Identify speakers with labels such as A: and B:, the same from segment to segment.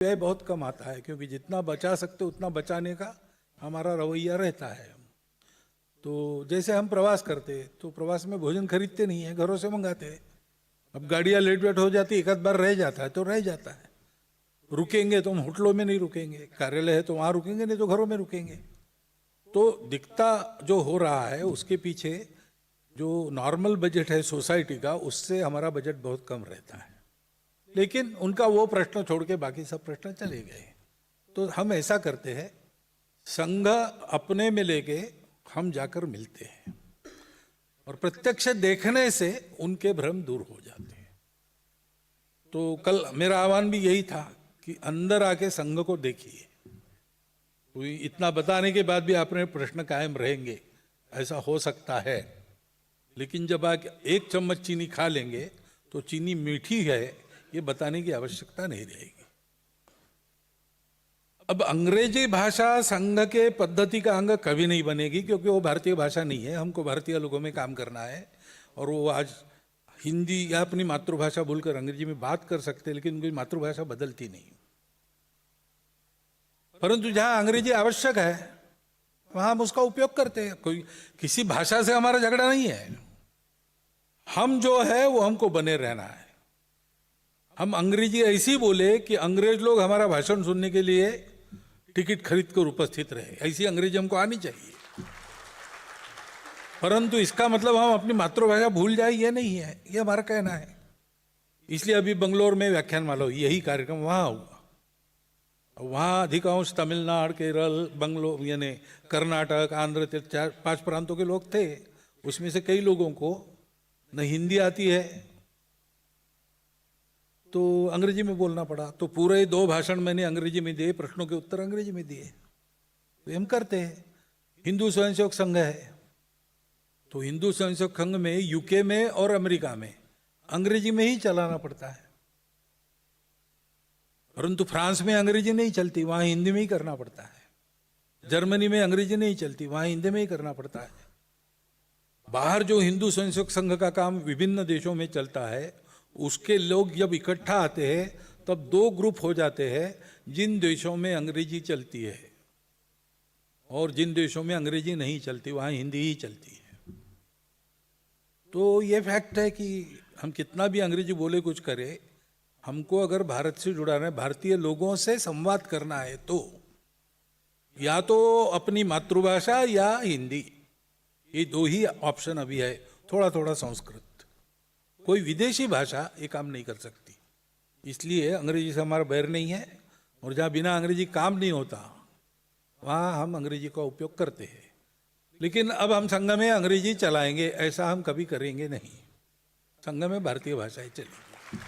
A: व्यय बहुत कम आता है, क्योंकि जितना बचा सकते उतना बचाने का हमारा रवैया रहता है। तो जैसे हम प्रवास करते तो प्रवास में भोजन खरीदते नहीं है, घरों से मंगाते हैं। अब गाड़ियाँ लेट वेट हो जाती, एक आध बार रह जाता है तो रह जाता है। रुकेंगे तो हम होटलों में नहीं रुकेंगे, कार्यालय है तो वहाँ रुकेंगे, नहीं तो घरों में रुकेंगे। तो दिखता जो हो रहा है उसके पीछे जो नॉर्मल बजट है सोसाइटी का, उससे हमारा बजट बहुत कम रहता है। लेकिन उनका वो प्रश्न छोड़ के बाकी सब प्रश्न चले गए। तो हम ऐसा करते हैं, संघ अपने में लेके हम जाकर मिलते हैं और प्रत्यक्ष देखने से उनके भ्रम दूर हो जाते हैं। तो कल मेरा आह्वान भी यही था कि अंदर आके संघ को देखिए। कोई इतना बताने के बाद भी अपने प्रश्न कायम रहेंगे, ऐसा हो सकता है। लेकिन जब आप एक चम्मच चीनी खा लेंगे तो चीनी मीठी है ये बताने की आवश्यकता नहीं रहेगी। अब अंग्रेजी भाषा संघ के पद्धति का अंग कभी नहीं बनेगी, क्योंकि वो भारतीय भाषा नहीं है। हमको भारतीय लोगों में काम करना है और वो आज हिंदी या अपनी मातृभाषा भूलकर अंग्रेजी में बात कर सकते हैं, लेकिन उनकी मातृभाषा बदलती नहीं। परंतु जहां अंग्रेजी आवश्यक है वहां हम उसका उपयोग करते हैं। कोई किसी भाषा से हमारा झगड़ा नहीं है। हम जो है वो हमको बने रहना है। हम अंग्रेजी ऐसी बोले कि अंग्रेज लोग हमारा भाषण सुनने के लिए टिकट खरीद कर उपस्थित रहे, ऐसी अंग्रेजी हमको आनी चाहिए। परंतु इसका मतलब हम अपनी मातृभाषा भूल जाए ये नहीं है, ये हमारा कहना है। इसलिए अभी बंगलोर में व्याख्यानमाला हुई, यही कार्यक्रम वहां हुआ। वहाँ अधिकांश तमिलनाडु, केरल, बंगलोर यानी कर्नाटक, आंध्र, 4-5 प्रांतों के लोग थे। उसमें से कई लोगों को न हिंदी आती है तो अंग्रेजी में बोलना पड़ा। तो पूरे 2 भाषण मैंने अंग्रेजी में दिए, प्रश्नों के उत्तर अंग्रेजी में दिए। तो हम करते हैं। हिंदू स्वयंसेवक संघ है तो हिंदू स्वयंसेवक संघ में यूके में और अमेरिका में अंग्रेजी में ही चलाना पड़ता है। परंतु फ्रांस में अंग्रेजी नहीं चलती, वहां हिंदी में ही करना पड़ता है। जर्मनी में अंग्रेजी नहीं चलती, वहां हिंदी में ही करना पड़ता है। बाहर जो हिंदू स्वयंसेवक संघ का काम विभिन्न देशों में चलता है, उसके लोग जब इकट्ठा आते हैं तब 2 ग्रुप हो जाते हैं। जिन देशों में अंग्रेजी चलती है और जिन देशों में अंग्रेजी नहीं चलती वहां हिंदी ही चलती है। तो ये फैक्ट है कि हम कितना भी अंग्रेजी बोले कुछ करें, हमको अगर भारत से जुड़ाना है, भारतीय लोगों से संवाद करना है, तो या तो अपनी मातृभाषा या हिंदी, ये 2 ही ऑप्शन अभी है। थोड़ा थोड़ा संस्कृत, कोई विदेशी भाषा ये काम नहीं कर सकती। इसलिए अंग्रेजी से हमारा बैर नहीं है और जहाँ बिना अंग्रेजी काम नहीं होता वहाँ हम अंग्रेजी का उपयोग करते हैं। लेकिन अब हम संघ में अंग्रेजी चलाएंगे ऐसा हम कभी करेंगे नहीं। संघ में भारतीय भाषा ही चलेगी।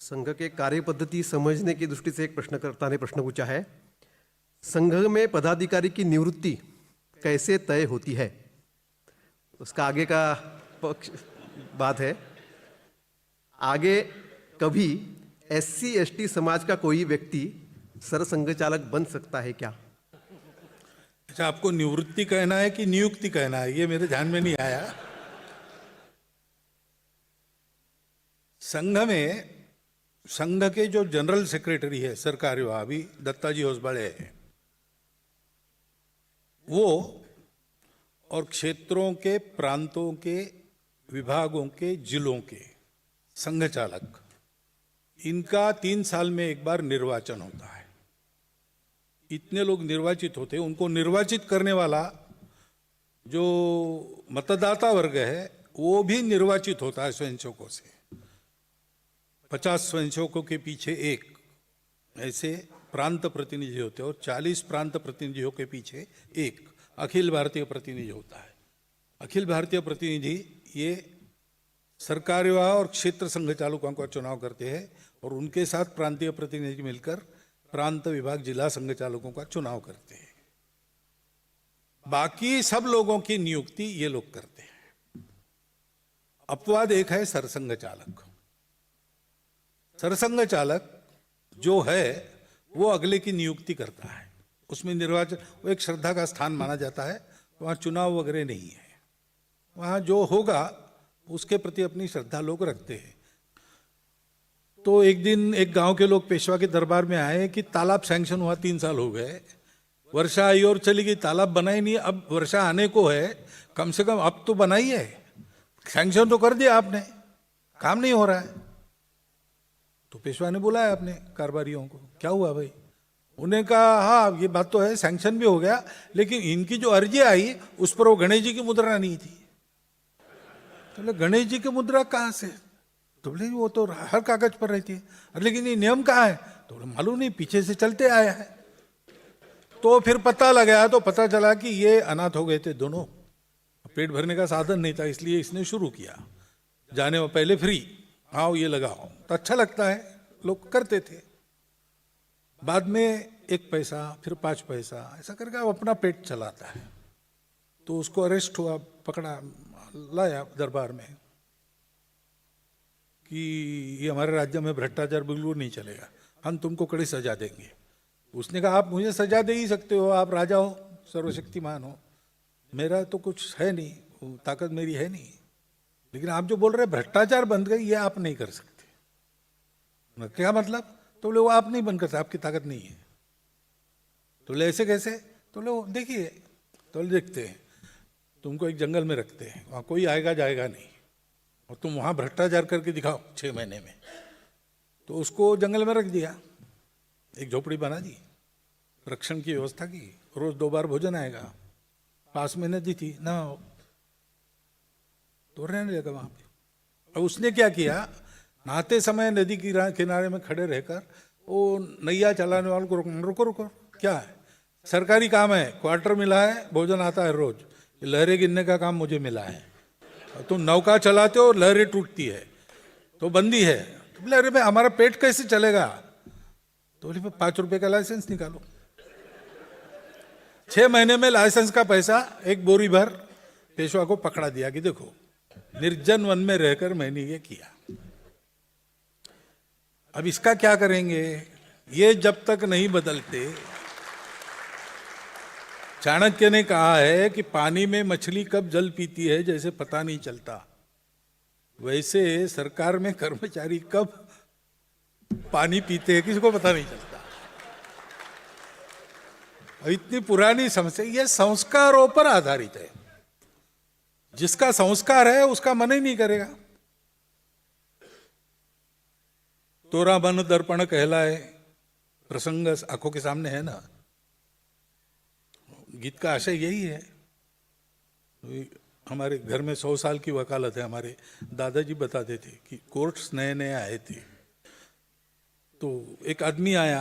B: संघ के कार्य पद्धति समझने की दृष्टि से एक प्रश्नकर्ता ने प्रश्न पूछा है, संघ में पदाधिकारी की निवृत्ति कैसे तय होती है? उसका आगे का पक्ष बात है, आगे कभी SC ST समाज का कोई व्यक्ति सरसंघ चालक बन सकता है क्या?
A: अच्छा, आपको निवृत्ति कहना है कि नियुक्ति कहना है, ये मेरे ध्यान में नहीं आया। संघ में संघ के जो जनरल सेक्रेटरी है सरकारी विभाग, अभी दत्ताजी होसबाळे है वो, और क्षेत्रों के, प्रांतों के, विभागों के, जिलों के संघ चालक, इनका 3 साल में एक बार निर्वाचन होता है। इतने लोग निर्वाचित होते हैं। उनको निर्वाचित करने वाला जो मतदाता वर्ग है वो भी निर्वाचित होता है स्वयंसेवकों से। 50 स्वयंसेवकों के पीछे एक ऐसे प्रांत प्रतिनिधि होते हैं और 40 प्रांत प्रतिनिधियों के पीछे एक अखिल भारतीय प्रतिनिधि होता है। अखिल भारतीय प्रतिनिधि ये सरकारी विभाग और क्षेत्र संघ चालकों का चुनाव करते हैं और उनके साथ प्रांतीय प्रतिनिधि मिलकर प्रांत विभाग जिला संघ चालकों का चुनाव करते हैं। बाकी सब लोगों की नियुक्ति ये लोग करते हैं। अपवाद एक है सरसंघ चालक। सरसंघ चालक जो है वो अगले की नियुक्ति करता है। उसमें निर्वाचन, वो एक श्रद्धा का स्थान माना जाता है, वहाँ चुनाव वगैरह नहीं है। वहाँ जो होगा उसके प्रति अपनी श्रद्धा लोग रखते हैं। तो एक दिन एक गांव के लोग पेशवा के दरबार में आए कि तालाब सैंक्शन हुआ, 3 साल हो गए, वर्षा आई और चली गई, तालाब बना ही नहीं, अब वर्षा आने को है, कम से कम अब तो बनाइए, सैंक्शन तो कर दिया आपने, काम नहीं हो रहा है। तो पेशवा ने बुलाया अपने कारोबारियों को, क्या हुआ भाई? उन्हें कहा हाँ ये बात तो है, सैंक्शन भी हो गया, लेकिन इनकी जो अर्जी आई उस पर वो गणेश जी की मुद्रा नहीं थी। तो बोले गणेश जी की मुद्रा कहाँ से? तो बोले वो तो हर कागज पर रहती है। अरे लेकिन ये नियम कहाँ है? तो बोले मालूम नहीं, पीछे से चलते आया है। तो फिर पता लगा, तो पता चला कि ये अनाथ हो गए थे दोनों, पेट भरने का साधन नहीं था, इसलिए इसने शुरू किया, जाने में पहले फ्री, आओ ये लगाओ, तो अच्छा लगता है, लोग करते थे। बाद में 1 पैसा, फिर 5 पैसा, ऐसा करके अब अपना पेट चलाता है। तो उसको अरेस्ट हुआ, पकड़ा, लाया दरबार में कि ये हमारे राज्य में भ्रष्टाचार बिल्कुल नहीं चलेगा, हम तुमको कड़ी सजा देंगे। उसने कहा आप मुझे सजा दे ही सकते हो, आप राजा हो, सर्वशक्तिमान हो, मेरा तो कुछ है नहीं, ताकत मेरी है नहीं, लेकिन आप जो बोल रहे भ्रष्टाचार बंद गई, ये आप नहीं कर सकते। क्या मतलब? तो बोले वो आप नहीं बंद करते, आपकी ताकत नहीं है। तो बोले ऐसे कैसे? तो बोले देखिए, तो बोले देखते हैं, तुमको एक जंगल में रखते हैं, वहाँ कोई आएगा जाएगा नहीं, और तुम वहाँ भ्रष्टाचार करके दिखाओ 6 महीने में। तो उसको जंगल में रख दिया, एक झोपड़ी बना दी, रक्षण की व्यवस्था की, रोज 2 बार भोजन आएगा, पास में नदी थी ना, तो रहने लगा वहां पे। अब उसने क्या किया, नहाते समय नदी की किनारे में खड़े रहकर वो नैया चलाने वालों को रुको रुको, क्या है, सरकारी काम है, क्वार्टर मिला है, भोजन आता है रोज, लहरें गिनने का काम मुझे मिला है, तुम नौका चलाते हो, लहरें टूटती है तो बंदी है। तो बोले अरे भाई हमारा पेट कैसे चलेगा? तो बोले 5 रुपए का लाइसेंस निकालो। 6 महीने में लाइसेंस का पैसा 1 बोरी भर पेशवा को पकड़ा दिया कि देखो निर्जन वन में रहकर मैंने ये किया। अब इसका क्या करेंगे? ये जब तक नहीं बदलते, चाणक्य ने कहा है कि पानी में मछली कब जल पीती है जैसे पता नहीं चलता, वैसे सरकार में कर्मचारी कब पानी पीते हैं किसी को पता नहीं चलता। इतनी पुरानी समस्या, ये संस्कारों पर आधारित है। जिसका संस्कार है उसका मन ही नहीं करेगा। तोरा मन दर्पण कहलाए, प्रसंग आंखों के सामने है ना। गीत का आशय यही है। हमारे घर में 100 साल की वकालत है। हमारे दादाजी बताते थे कि कोर्ट्स नए नए आए थे, तो एक आदमी आया,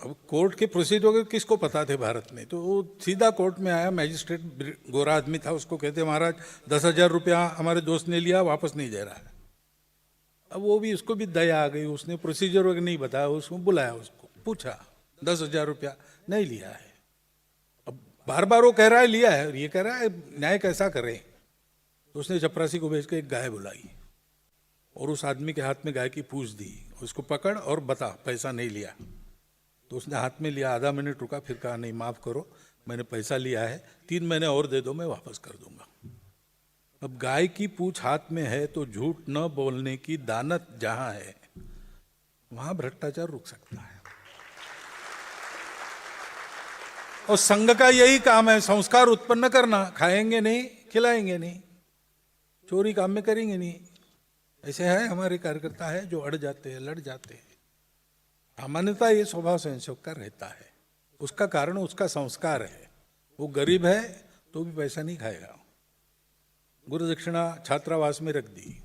A: अब कोर्ट के प्रोसीजर किसको पता थे भारत में, तो वो सीधा कोर्ट में आया, मैजिस्ट्रेट गोरा आदमी था, उसको कहते महाराज 10,000 रुपया हमारे दोस्त ने लिया, वापस नहीं दे रहा है। अब वो भी, उसको भी दया आ गई, उसने प्रोसीजर वगैरह नहीं बताया, उसको बुलाया, उसको पूछा 10,000 रुपया नहीं लिया है। अब बार बार वो कह रहा है लिया है, और ये कह रहा है न्याय कैसा करें। तो उसने चपरासी को भेज के एक गाय बुलाई और उस आदमी के हाथ में गाय की पूंछ दी, उसको पकड़ और बता पैसा नहीं लिया। तो उसने हाथ में लिया, आधा मिनट रुका, फिर कहा नहीं माफ करो, मैंने पैसा लिया है, 3 महीने और दे दो, मैं वापस कर दूंगा। अब गाय की पूंछ हाथ में है तो झूठ न बोलने की दानत जहां है वहां भ्रष्टाचार रुक सकता है। और संघ का यही काम है, संस्कार उत्पन्न करना। खाएंगे नहीं, खिलाएंगे नहीं, चोरी काम में करेंगे नहीं। ऐसे है हमारे कार्यकर्ता है जो अड़ जाते हैं, लड़ जाते हैं। सामान्यता ये स्वभाव संयोग का रहता है। उसका कारण उसका संस्कार है। वो गरीब है तो भी पैसा नहीं खाएगा। गुरु दक्षिणा छात्रावास में रख दी,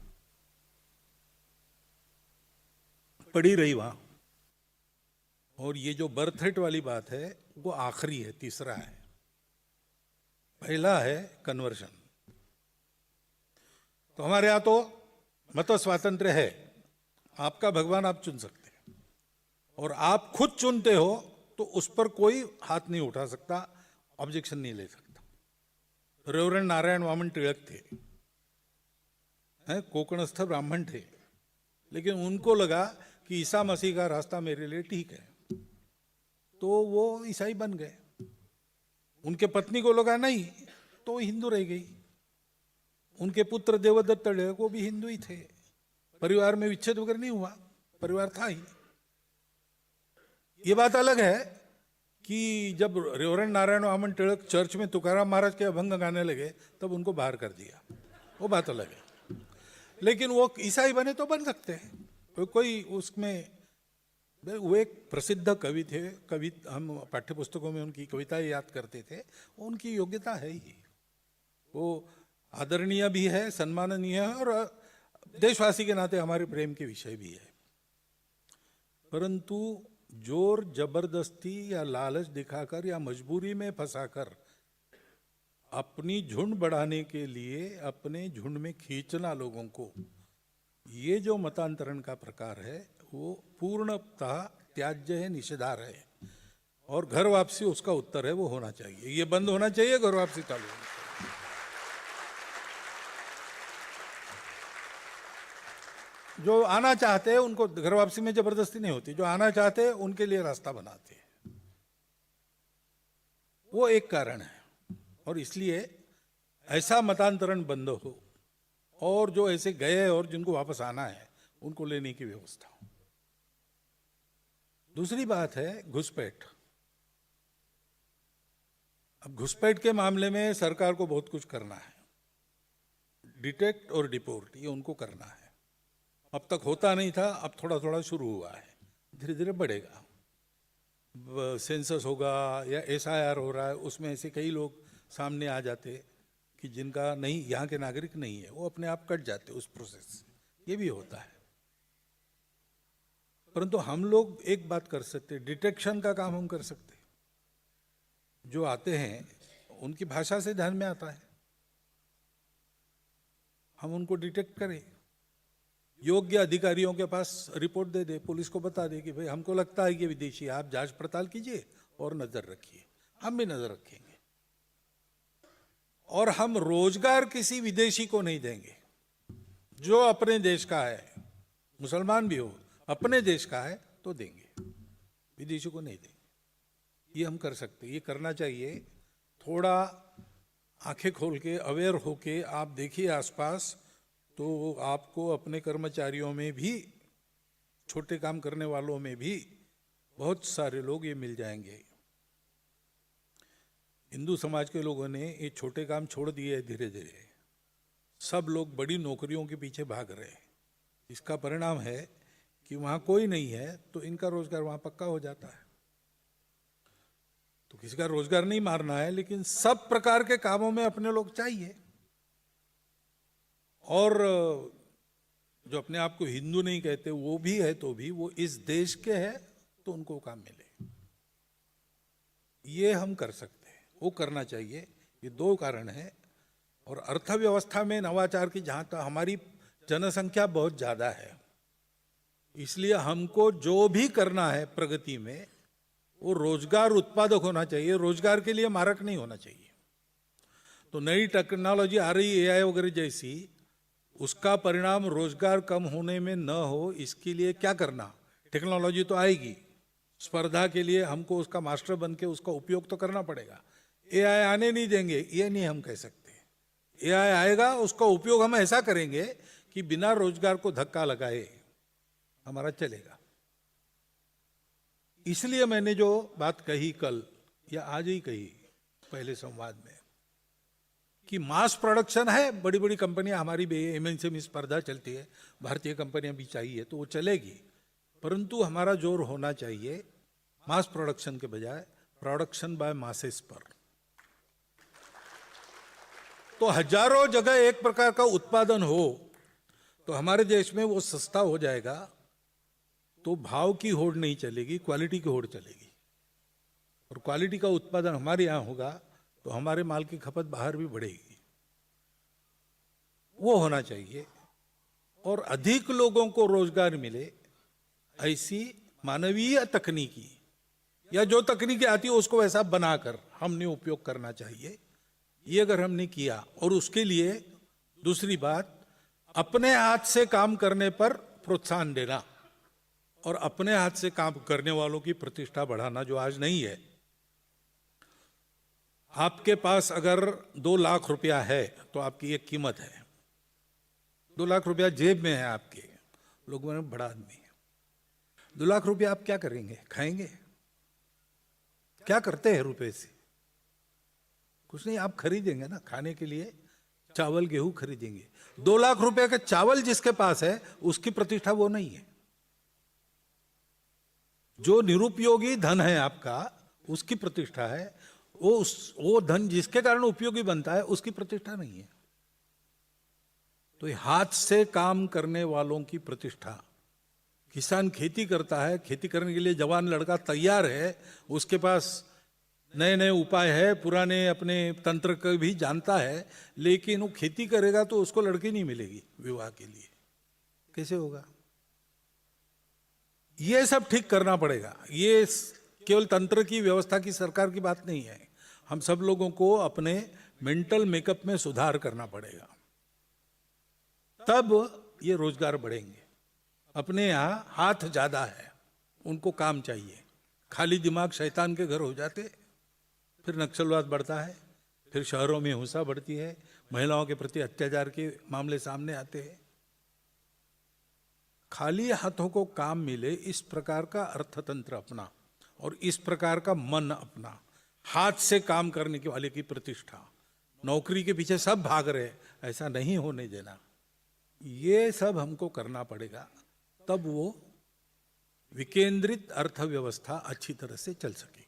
A: पड़ी रही वहां। और ये जो बर्थ रेट वाली बात है वो आखिरी है, तीसरा है। पहला है कन्वर्शन। तो हमारे यहां तो मत स्वातंत्र्य है, आपका भगवान आप चुन सकते हैं, और आप खुद चुनते हो तो उस पर कोई हाथ नहीं उठा सकता, ऑब्जेक्शन नहीं ले सकता। रेवरेंड नारायण वामन टिळक थे, कोकणस्थ ब्राह्मण थे, लेकिन उनको लगा कि ईसा मसीह का रास्ता मेरे लिए ठीक है, तो वो ईसाई बन गए। उनके पत्नी को लगा नहीं, तो हिंदू रह गई। उनके पुत्र देवदत्त टिळक वो भी हिंदू ही थे, परिवार में विच्छेद वगैरह नहीं हुआ, परिवार था ही। ये बात अलग है कि जब रेवरेंड नारायण वामन टिळक चर्च में तुकाराम महाराज के अभंग गाने लगे तब उनको बाहर कर दिया, वो बात अलग है। लेकिन वो ईसाई बने तो बन सकते हैं, कोई उसमें, वो एक प्रसिद्ध कवि थे, कवि हम पाठ्य पुस्तकों में उनकी कविताएं याद करते थे, उनकी योग्यता है ही, वो आदरणीय भी है, सम्माननीय है और देशवासी के नाते हमारे प्रेम के विषय भी है। परंतु जोर जबरदस्ती या लालच दिखाकर या मजबूरी में फंसाकर अपनी झुंड बढ़ाने के लिए अपने झुंड में खींचना लोगों को, ये जो मतांतरण का प्रकार है वो पूर्णतः त्याज्य है, निषेधार्ह है। और घर वापसी उसका उत्तर है, वो होना चाहिए, ये बंद होना चाहिए, घर वापसी चालू होना चाहिए। जो आना चाहते हैं उनको घर वापसी में जबरदस्ती नहीं होती, जो आना चाहते हैं उनके लिए रास्ता बनाते हैं, वो एक कारण है। और इसलिए ऐसा मतांतरण बंद हो और जो ऐसे गए और जिनको वापस आना है उनको लेने की व्यवस्था हो। दूसरी बात है घुसपैठ। अब घुसपैठ के मामले में सरकार को बहुत कुछ करना है, डिटेक्ट और डिपोर्ट, ये उनको करना है। अब तक होता नहीं था, अब थोड़ा थोड़ा शुरू हुआ है, धीरे धीरे बढ़ेगा। सेंसस होगा या SIR हो रहा है, उसमें ऐसे कई लोग सामने आ जाते कि जिनका नहीं, यहाँ के नागरिक नहीं है, वो अपने आप कट जाते उस प्रोसेस से, ये भी होता है। परंतु हम लोग एक बात कर सकते, डिटेक्शन का काम हम कर सकते। जो आते हैं उनकी भाषा से ध्यान में आता है, हम उनको डिटेक्ट करें, योग्य अधिकारियों के पास रिपोर्ट दे दे, पुलिस को बता दे कि भाई हमको लगता है कि विदेशी, आप जांच पड़ताल कीजिए और नजर रखिए, हम भी नजर रखेंगे। और हम रोजगार किसी विदेशी को नहीं देंगे, जो अपने देश का है, मुसलमान भी हो, अपने देश का है तो देंगे, विदेशी को नहीं देंगे। ये हम कर सकते, ये करना चाहिए। थोड़ा आंखें खोल के, अवेयर होके आप देखिए आसपास, तो आपको अपने कर्मचारियों में भी, छोटे काम करने वालों में भी बहुत सारे लोग ये मिल जाएंगे। हिंदू समाज के लोगों ने ये छोटे काम छोड़ दिए धीरे धीरे, सब लोग बड़ी नौकरियों के पीछे भाग रहे हैं। इसका परिणाम है कि वहाँ कोई नहीं है तो इनका रोजगार वहाँ पक्का हो जाता है। तो किसी का रोजगार नहीं मारना है, लेकिन सब प्रकार के कामों में अपने लोग चाहिए। और जो अपने आप को हिंदू नहीं कहते वो भी है, तो भी वो इस देश के हैं तो उनको काम मिले, ये हम कर सकते हैं, वो करना चाहिए। ये दो कारण है। और अर्थव्यवस्था में नवाचार की, जहाँ तक हमारी जनसंख्या बहुत ज़्यादा है, इसलिए हमको जो भी करना है प्रगति में वो रोजगार उत्पादक होना चाहिए, रोजगार के लिए मारक नहीं होना चाहिए। तो नई टेक्नोलॉजी आ रही, AI वगैरह जैसी, उसका परिणाम रोजगार कम होने में न हो, इसके लिए क्या करना? टेक्नोलॉजी तो आएगी, स्पर्धा के लिए हमको उसका मास्टर बन के उसका उपयोग तो करना पड़ेगा। AI आने नहीं देंगे, ये नहीं हम कह सकते। AI आएगा, उसका उपयोग हम ऐसा करेंगे कि बिना रोजगार को धक्का लगाए हमारा चलेगा। इसलिए मैंने जो बात कही कल या आज ही कही पहले संवाद में कि मास प्रोडक्शन है, बड़ी बड़ी कंपनियां, हमारी MNC में स्पर्धा चलती है, भारतीय कंपनियां भी चाहिए तो वो चलेगी, परंतु हमारा जोर होना चाहिए मास प्रोडक्शन के बजाय प्रोडक्शन बाय मासेस पर। तो हजारों जगह एक प्रकार का उत्पादन हो तो हमारे देश में वो सस्ता हो जाएगा, तो भाव की होड़ नहीं चलेगी, क्वालिटी की होड़ चलेगी। और क्वालिटी का उत्पादन हमारे यहाँ होगा तो हमारे माल की खपत बाहर भी बढ़ेगी, वो होना चाहिए। और अधिक लोगों को रोजगार मिले ऐसी मानवीय तकनीकी, या जो तकनीकी आती है उसको वैसा बनाकर हमने उपयोग करना चाहिए। ये अगर हमने किया, और उसके लिए दूसरी बात, अपने हाथ से काम करने पर प्रोत्साहन देना और अपने हाथ से काम करने वालों की प्रतिष्ठा बढ़ाना, जो आज नहीं है। आपके पास अगर 2 लाख रुपया है तो आपकी एक कीमत है, 2 लाख रुपया जेब में है आपके, लोग बोले बड़ा आदमी है। 2 लाख रुपया आप क्या करेंगे? खाएंगे? क्या करते हैं रुपए से? कुछ नहीं, आप खरीदेंगे ना खाने के लिए, चावल गेहूं खरीदेंगे। 2 लाख रुपए का चावल जिसके पास है उसकी प्रतिष्ठा वो नहीं है। जो निरुपयोगी धन है आपका उसकी प्रतिष्ठा है। वो धन जिसके कारण उपयोगी बनता है उसकी प्रतिष्ठा नहीं है। तो ये हाथ से काम करने वालों की प्रतिष्ठा। किसान खेती करता है, खेती करने के लिए जवान लड़का तैयार है, उसके पास नए नए उपाय है, पुराने अपने तंत्र को भी जानता है, लेकिन वो खेती करेगा तो उसको लड़की नहीं मिलेगी विवाह के लिए, कैसे होगा? ये सब ठीक करना पड़ेगा। ये केवल तंत्र की व्यवस्था की सरकार की बात नहीं है, हम सब लोगों को अपने मेंटल मेकअप में सुधार करना पड़ेगा, तब ये रोजगार बढ़ेंगे। अपने यहाँ हाथ ज्यादा है, उनको काम चाहिए। खाली दिमाग शैतान के घर हो जाते, फिर नक्सलवाद बढ़ता है, फिर शहरों में हिंसा बढ़ती है, महिलाओं के प्रति अत्याचार के मामले सामने आते हैं। खाली हाथों को काम मिले, इस प्रकार का अर्थतंत्र अपना और इस प्रकार का मन अपना, हाथ से काम करने के वाले की प्रतिष्ठा। नौकरी के पीछे सब भाग रहे, ऐसा नहीं होने देना। ये सब हमको करना पड़ेगा, तब वो विकेंद्रित अर्थव्यवस्था अच्छी तरह से चल सकेगी।